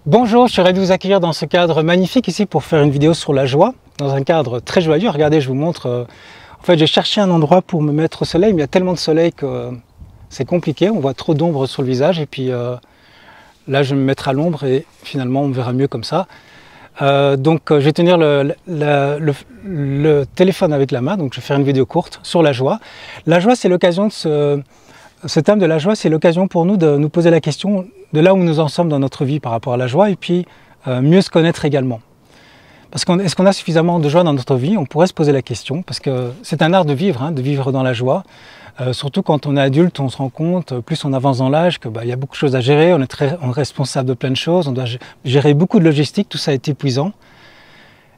Bonjour, je suis ravi de vous accueillir dans ce cadre magnifique ici pour faire une vidéo sur la joie, dans un cadre très joyeux. Regardez, je vous montre, en fait j'ai cherché un endroit pour me mettre au soleil, mais il y a tellement de soleil que c'est compliqué, on voit trop d'ombre sur le visage et puis là je vais me mettre à l'ombre et finalement on me verra mieux comme ça. Donc je vais tenir le téléphone avec la main, donc je vais faire une vidéo courte sur la joie. La joie, c'est l'occasion de ce thème de la joie, c'est l'occasion pour nous de nous poser la question de là où nous en sommes dans notre vie par rapport à la joie et puis mieux se connaître également. Parce est-ce qu'on a suffisamment de joie dans notre vie? On pourrait se poser la question parce que c'est un art de vivre dans la joie. Surtout quand on est adulte, on se rend compte, plus on avance dans l'âge, qu'il y a beaucoup de choses à gérer, on est responsable de plein de choses, on doit gérer beaucoup de logistique, tout ça est épuisant.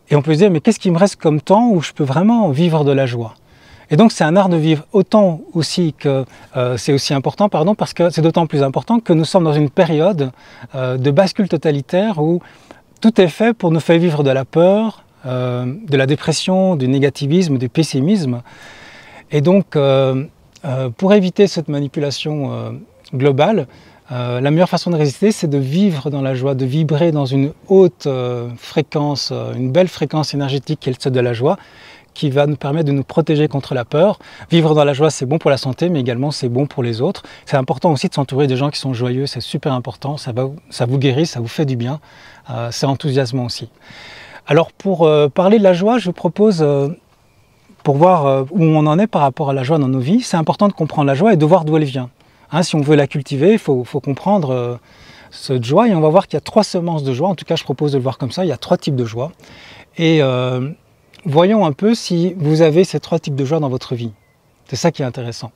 Et on peut se dire, mais qu'est-ce qui me reste comme temps où je peux vraiment vivre de la joie? Et donc c'est un art de vivre autant aussi que c'est aussi important, parce que c'est d'autant plus important que nous sommes dans une période de bascule totalitaire où tout est fait pour nous faire vivre de la peur, de la dépression, du négativisme, du pessimisme. Et donc pour éviter cette manipulation globale, la meilleure façon de résister, c'est de vivre dans la joie, de vibrer dans une haute fréquence, une belle fréquence énergétique qui est celle de la joie, qui va nous permettre de nous protéger contre la peur. Vivre dans la joie, c'est bon pour la santé, mais également c'est bon pour les autres. C'est important aussi de s'entourer de gens qui sont joyeux, c'est super important, ça vous guérit, ça vous fait du bien, c'est enthousiasmant aussi. Alors pour parler de la joie, je propose, pour voir où on en est par rapport à la joie dans nos vies, c'est important de comprendre la joie et de voir d'où elle vient. Hein, si on veut la cultiver, il faut comprendre cette joie, et on va voir qu'il y a 3 semences de joie. En tout cas, je propose de le voir comme ça, il y a 3 types de joie. Et voyons un peu si vous avez ces 3 types de joie dans votre vie. C'est ça qui est intéressant.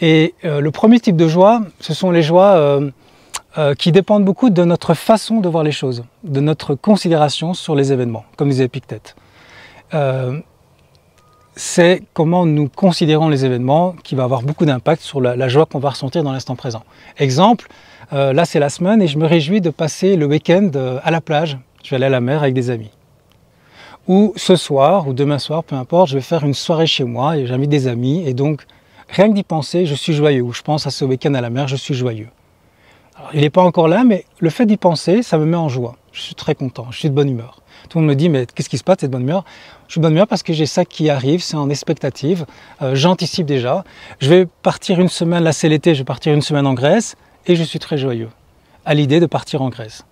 Et le premier type de joie, ce sont les joies qui dépendent beaucoup de notre façon de voir les choses, de notre considération sur les événements, comme disait Épictète. C'est comment nous considérons les événements qui va avoir beaucoup d'impact sur la joie qu'on va ressentir dans l'instant présent. Exemple, là c'est la semaine et je me réjouis de passer le week-end à la plage. Je vais aller à la mer avec des amis. Ou ce soir, ou demain soir, peu importe, je vais faire une soirée chez moi et j'invite des amis. Et donc, rien que d'y penser, je suis joyeux. Ou je pense à ce week-end à la mer, je suis joyeux. Alors, il n'est pas encore là, mais le fait d'y penser, ça me met en joie. Je suis très content, je suis de bonne humeur. Tout le monde me dit, mais qu'est-ce qui se passe, t'es de bonne humeur? Je suis de bonne humeur parce que j'ai ça qui arrive, c'est en expectative. J'anticipe déjà. Je vais partir une semaine, là c'est l'été, je vais partir une semaine en Grèce et je suis très joyeux à l'idée de partir en Grèce.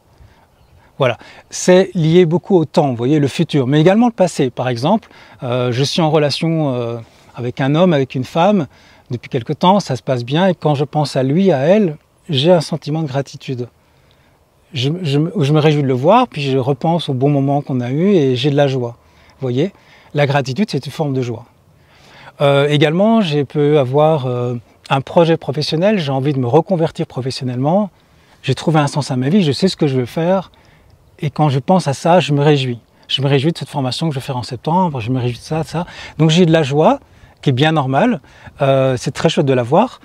Voilà, c'est lié beaucoup au temps, vous voyez, le futur, mais également le passé. Par exemple, je suis en relation avec un homme, avec une femme, depuis quelque temps, ça se passe bien, et quand je pense à lui, à elle, j'ai un sentiment de gratitude. Je me réjouis de le voir, puis je repense au bon moment qu'on a eu, et j'ai de la joie. Vous voyez, la gratitude, c'est une forme de joie. Également, je peux avoir un projet professionnel, j'ai envie de me reconvertir professionnellement, j'ai trouvé un sens à ma vie, je sais ce que je veux faire, et quand je pense à ça, je me réjouis. Je me réjouis de cette formation que je vais faire en septembre, je me réjouis de ça, de ça. Donc j'ai de la joie, qui est bien normale, c'est très chouette de la voir.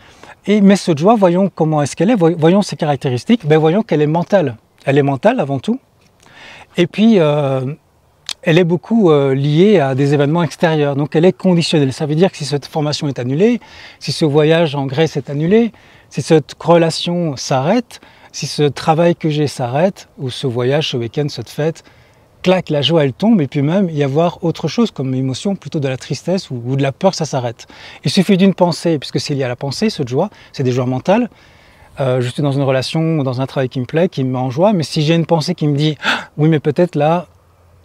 Mais cette joie, voyons comment est-ce qu'elle est, voyons ses caractéristiques, voyons qu'elle est mentale. Elle est mentale avant tout. Et puis, elle est beaucoup liée à des événements extérieurs, donc elle est conditionnelle. Ça veut dire que si cette formation est annulée, si ce voyage en Grèce est annulé, si cette relation s'arrête, si ce travail que j'ai s'arrête, ou ce voyage, ce week-end, cette fête, clac, la joie elle tombe, et puis même y avoir autre chose comme émotion, plutôt de la tristesse ou de la peur que ça s'arrête. Il suffit d'une pensée, puisque c'est lié à la pensée, cette joie, c'est des joies mentales. Je suis dans une relation ou dans un travail qui me plaît, qui me met en joie, mais si j'ai une pensée qui me dit ah, oui mais peut-être là,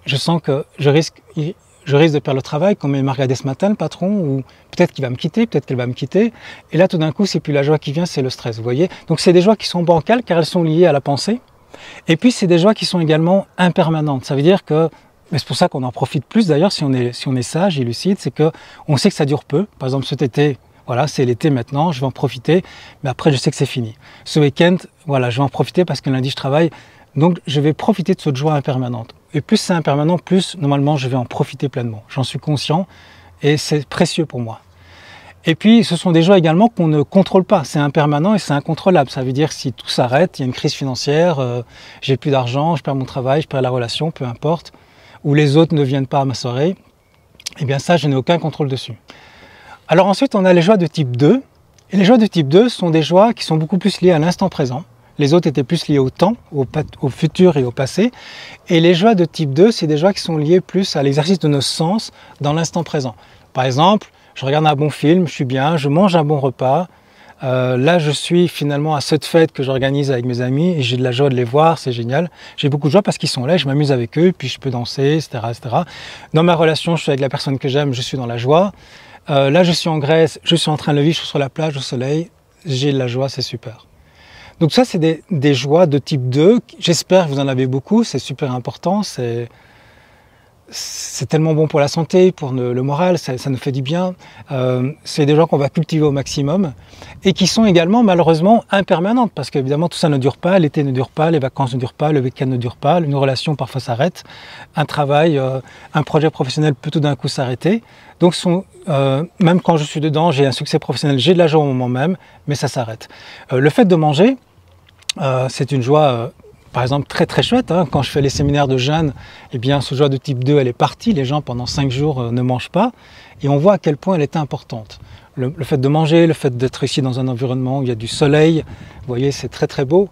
je sens que je risque de perdre le travail, comme il m'a regardé ce matin le patron, ou peut-être qu'il va me quitter, peut-être qu'elle va me quitter, et là tout d'un coup c'est plus la joie qui vient, c'est le stress, vous voyez. Donc c'est des joies qui sont bancales car elles sont liées à la pensée, et puis c'est des joies qui sont également impermanentes. Ça veut dire que, c'est pour ça qu'on en profite plus d'ailleurs si on est sage et lucide, c'est qu'on sait que ça dure peu. Par exemple cet été, voilà, c'est l'été maintenant, je vais en profiter, mais après je sais que c'est fini. Ce week-end, voilà, je vais en profiter parce que lundi je travaille, donc je vais profiter de cette joie impermanente. Et plus c'est impermanent, plus normalement je vais en profiter pleinement. J'en suis conscient et c'est précieux pour moi. Et puis ce sont des joies également qu'on ne contrôle pas, c'est impermanent et c'est incontrôlable. Ça veut dire que si tout s'arrête, il y a une crise financière, j'ai plus d'argent, je perds mon travail, je perds la relation, peu importe, ou les autres ne viennent pas à ma soirée, eh bien ça je n'ai aucun contrôle dessus. Alors ensuite, on a les joies de type 2. Et les joies de type 2 sont des joies qui sont beaucoup plus liées à l'instant présent. Les autres étaient plus liées au temps, au futur et au passé. Et les joies de type 2, c'est des joies qui sont liées plus à l'exercice de nos sens dans l'instant présent. Par exemple, je regarde un bon film, je suis bien, je mange un bon repas. Là, je suis finalement à cette fête que j'organise avec mes amis et j'ai de la joie de les voir, c'est génial. J'ai beaucoup de joie parce qu'ils sont là, je m'amuse avec eux, puis je peux danser, etc., etc. Dans ma relation, je suis avec la personne que j'aime, je suis dans la joie. Là, je suis en Grèce, je suis en train de vivre, je suis sur la plage, au soleil, j'ai de la joie, c'est super. Donc ça, c'est des joies de type 2. J'espère que vous en avez beaucoup, c'est super important, c'est tellement bon pour la santé, pour le moral, ça nous fait du bien. C'est des joies qu'on va cultiver au maximum et qui sont également malheureusement impermanentes parce qu'évidemment tout ça ne dure pas, l'été ne dure pas, les vacances ne durent pas, le week-end ne dure pas, une relation parfois s'arrête, un travail, un projet professionnel peut tout d'un coup s'arrêter. Donc même quand je suis dedans, j'ai un succès professionnel, j'ai de la joie au moment même, mais ça s'arrête. Le fait de manger, c'est une joie par exemple très très chouette, hein. Quand je fais les séminaires de jeûne, eh bien ce joie de type 2 elle est partie, les gens pendant 5 jours ne mangent pas et on voit à quel point elle est importante. Le fait de manger, le fait d'être ici dans un environnement où il y a du soleil, vous voyez c'est très très beau.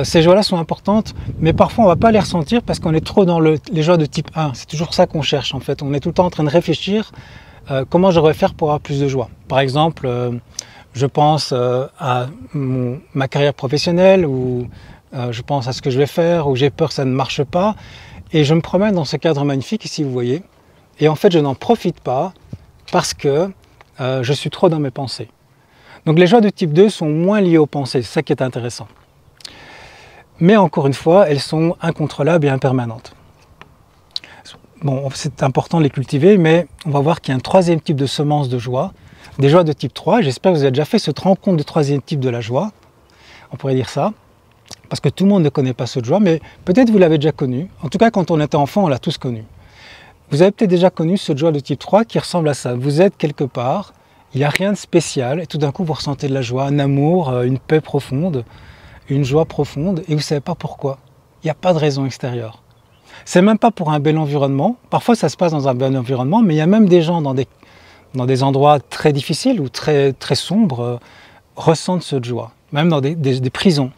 Ces joies-là sont importantes, mais parfois on ne va pas les ressentir parce qu'on est trop dans les joies de type 1. C'est toujours ça qu'on cherche en fait, on est tout le temps en train de réfléchir comment je devrais faire pour avoir plus de joie. Par exemple, je pense à ma carrière professionnelle ou je pense à ce que je vais faire ou j'ai peur que ça ne marche pas et je me promène dans ce cadre magnifique ici vous voyez et en fait je n'en profite pas parce que je suis trop dans mes pensées. Donc les joies de type 2 sont moins liées aux pensées, c'est ça qui est intéressant. Mais encore une fois, elles sont incontrôlables et impermanentes. Bon, c'est important de les cultiver, mais on va voir qu'il y a un troisième type de semence de joie, des joies de type 3. J'espère que vous avez déjà fait cette rencontre du troisième type de la joie, on pourrait dire ça. Parce que tout le monde ne connaît pas cette joie, mais peut-être vous l'avez déjà connue. En tout cas, quand on était enfant, on l'a tous connue. Vous avez peut-être déjà connu cette joie de type 3 qui ressemble à ça. Vous êtes quelque part, il n'y a rien de spécial, et tout d'un coup, vous ressentez de la joie, un amour, une paix profonde, une joie profonde, et vous ne savez pas pourquoi. Il n'y a pas de raison extérieure. C'est même pas pour un bel environnement. Parfois, ça se passe dans un bel environnement, mais il y a même des gens dans des endroits très difficiles ou très, très sombres ressentent cette joie. Même dans des prisons.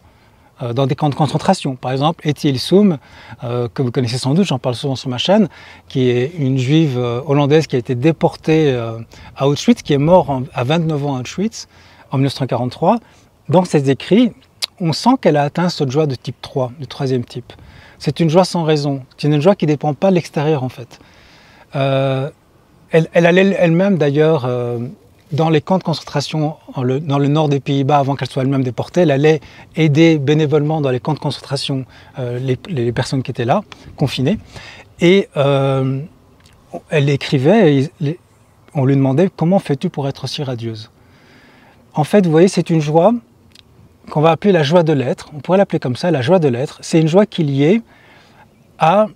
Dans des camps de concentration. Par exemple, Etty Hillesum, que vous connaissez sans doute, j'en parle souvent sur ma chaîne, qui est une juive hollandaise qui a été déportée à Auschwitz, qui est morte à 29 ans à Auschwitz en 1943. Dans ses écrits, on sent qu'elle a atteint cette joie de type 3, du troisième type. C'est une joie sans raison, c'est une joie qui ne dépend pas de l'extérieur en fait. Elle allait elle-même d'ailleurs dans les camps de concentration dans le nord des Pays-Bas avant qu'elle soit elle-même déportée. Elle allait aider bénévolement dans les camps de concentration les personnes qui étaient là, confinées. Et elle écrivait, on lui demandait « Comment fais-tu pour être aussi radieuse ?» En fait, vous voyez, c'est une joie qu'on va appeler la joie de l'être. On pourrait l'appeler comme ça, la joie de l'être. C'est une joie qui est liée à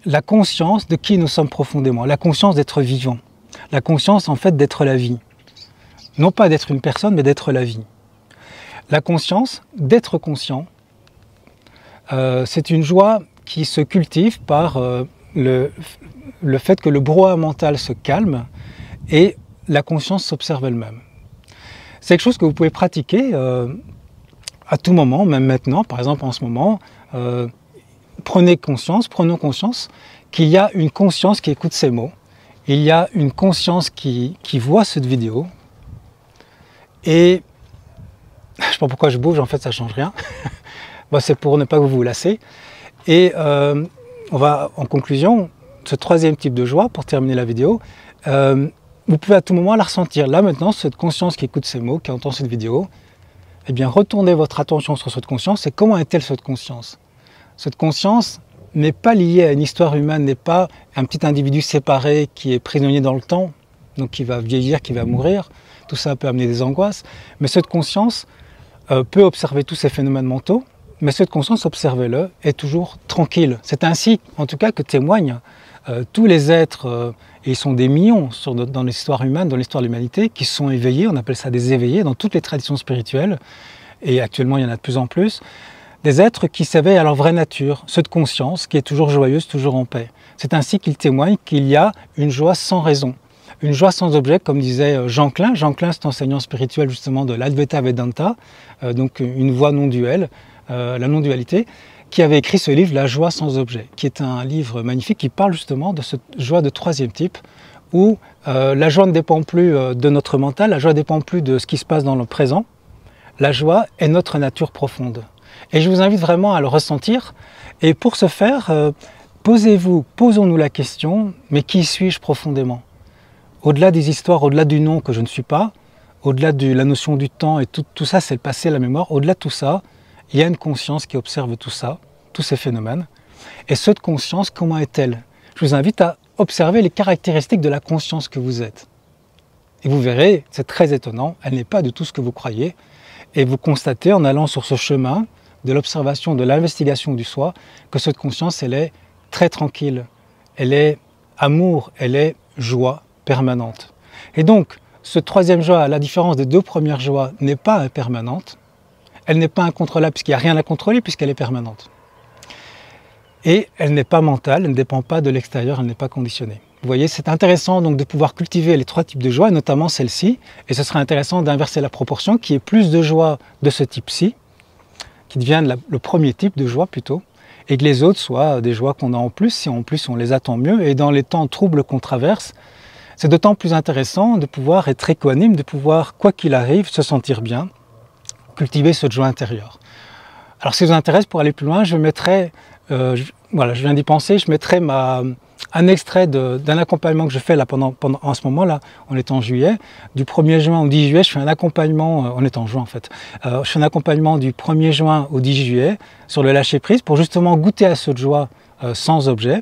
la conscience de qui nous sommes profondément, la conscience d'être vivant, la conscience en fait d'être la vie. Non pas d'être une personne, mais d'être la vie. La conscience, d'être conscient, c'est une joie qui se cultive par le fait que le brouhaha mental se calme et la conscience s'observe elle-même. C'est quelque chose que vous pouvez pratiquer à tout moment, même maintenant, par exemple en ce moment. Prenons conscience qu'il y a une conscience qui écoute ces mots, il y a une conscience qui voit cette vidéo. Et je ne sais pas pourquoi je bouge, en fait ça ne change rien. Bon, c'est pour ne pas que vous vous lassez. Et on va en conclusion, ce troisième type de joie, pour terminer la vidéo, vous pouvez à tout moment la ressentir. Là maintenant, cette conscience qui écoute ces mots, qui entend cette vidéo, eh bien retournez votre attention sur cette conscience. Et comment est-elle cette conscience? Cette conscience n'est pas liée à une histoire humaine, n'est pas un petit individu séparé qui est prisonnier dans le temps, donc qui va vieillir, qui va mourir. Tout ça peut amener des angoisses, mais cette conscience peut observer tous ces phénomènes mentaux, mais cette conscience, observez-le, est toujours tranquille. C'est ainsi, en tout cas, que témoignent tous les êtres, et ils sont des millions dans l'histoire humaine, dans l'histoire de l'humanité, qui sont éveillés, on appelle ça des éveillés, dans toutes les traditions spirituelles, et actuellement il y en a de plus en plus, des êtres qui s'éveillent à leur vraie nature, cette conscience qui est toujours joyeuse, toujours en paix. C'est ainsi qu'ils témoignent qu'il y a une joie sans raison. une joie sans objet, comme disait Jean Klein. Jean Klein, c'est enseignant spirituel justement de l'Advaita Vedanta, donc une voie non duelle, la non-dualité, qui avait écrit ce livre, La joie sans objet, qui est un livre magnifique qui parle justement de cette joie de troisième type, où la joie ne dépend plus de notre mental, la joie ne dépend plus de ce qui se passe dans le présent. La joie est notre nature profonde. Et je vous invite vraiment à le ressentir. Et pour ce faire, posons-nous la question, mais qui suis-je profondément? Au-delà des histoires, au-delà du nom que je ne suis pas, au-delà de la notion du temps et tout ça, c'est le passé, la mémoire, au-delà de tout ça, il y a une conscience qui observe tout ça, tous ces phénomènes. Et cette conscience, comment est-elle? Je vous invite à observer les caractéristiques de la conscience que vous êtes. Et vous verrez, c'est très étonnant, elle n'est pas de tout ce que vous croyez. Et vous constatez en allant sur ce chemin de l'observation, de l'investigation du soi, que cette conscience, elle est très tranquille, elle est amour, elle est joie permanente. Et donc, cette troisième joie, à la différence des deux premières joies, n'est pas impermanente, elle n'est pas incontrôlable puisqu'il n'y a rien à contrôler puisqu'elle est permanente. Et elle n'est pas mentale, elle ne dépend pas de l'extérieur, elle n'est pas conditionnée. Vous voyez, c'est intéressant donc de pouvoir cultiver les trois types de joie, notamment celle-ci, et ce serait intéressant d'inverser la proportion, qui est plus de joie de ce type-ci, qui devienne le premier type de joie plutôt, et que les autres soient des joies qu'on a en plus, si en plus on les attend mieux, et dans les temps troubles qu'on traverse, c'est d'autant plus intéressant de pouvoir être équanime, de pouvoir, quoi qu'il arrive, se sentir bien, cultiver cette joie intérieure. Alors si ça vous intéresse, pour aller plus loin, je mettrai, voilà, je viens d'y penser, je mettrai un extrait d'un accompagnement que je fais là en ce moment-là, on est en juillet, du 1er juin au 10 juillet, je fais un accompagnement, on est en juin en fait, je fais un accompagnement du 1er juin au 10 juillet sur le lâcher-prise pour justement goûter à cette joie sans objet.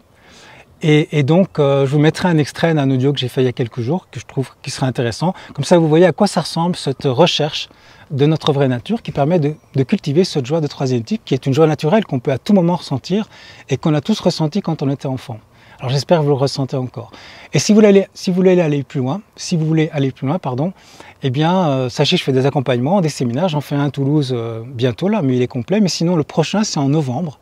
Et donc, je vous mettrai un extrait d'un audio que j'ai fait il y a quelques jours, que je trouve qui serait intéressant. Comme ça, vous voyez à quoi ça ressemble cette recherche de notre vraie nature qui permet de cultiver cette joie de troisième type, qui est une joie naturelle qu'on peut à tout moment ressentir et qu'on a tous ressenti quand on était enfant. Alors j'espère que vous le ressentez encore. Et si vous voulez aller plus loin, eh bien, sachez que je fais des accompagnements, des séminaires. J'en fais un à Toulouse bientôt là, mais il est complet. Mais sinon, le prochain, c'est en novembre,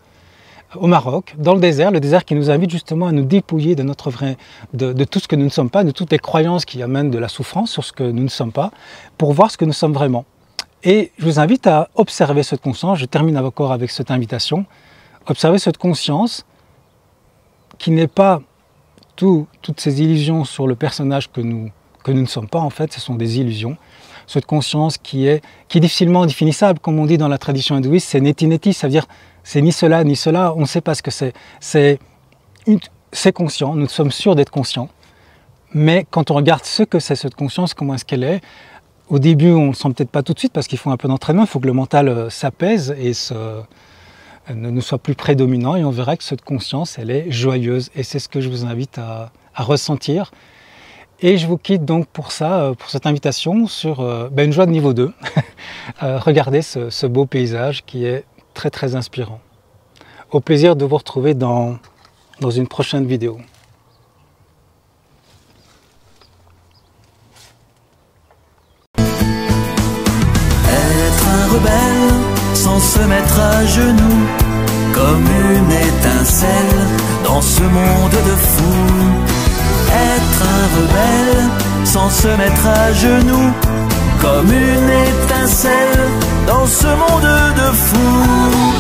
au Maroc, dans le désert qui nous invite justement à nous dépouiller de notre vrai, de tout ce que nous ne sommes pas, de toutes les croyances qui amènent de la souffrance sur ce que nous ne sommes pas, pour voir ce que nous sommes vraiment. Et je vous invite à observer cette conscience. Je termine encore avec cette invitation. Observez cette conscience qui n'est pas toutes ces illusions sur le personnage que nous ne sommes pas, en fait, ce sont des illusions. Cette conscience qui est difficilement définissable, comme on dit dans la tradition hindouiste, c'est neti-neti, ça veut dire c'est ni cela ni cela, on ne sait pas ce que c'est. C'est conscient, nous sommes sûrs d'être conscients, mais quand on regarde ce que c'est cette conscience, comment est-ce qu'elle est, au début on ne le sent peut-être pas tout de suite parce qu'il faut un peu d'entraînement, il faut que le mental s'apaise et ne soit plus prédominant, et on verra que cette conscience, elle est joyeuse, et c'est ce que je vous invite à ressentir. Et je vous quitte donc pour ça, pour cette invitation sur une joie de niveau 2. Regardez ce beau paysage qui est très très inspirant. Au plaisir de vous retrouver dans une prochaine vidéo. Être un rebelle sans se mettre à genoux, comme une étincelle dans ce monde de fous. Être un rebelle sans se mettre à genoux, comme une étincelle dans ce monde de fous.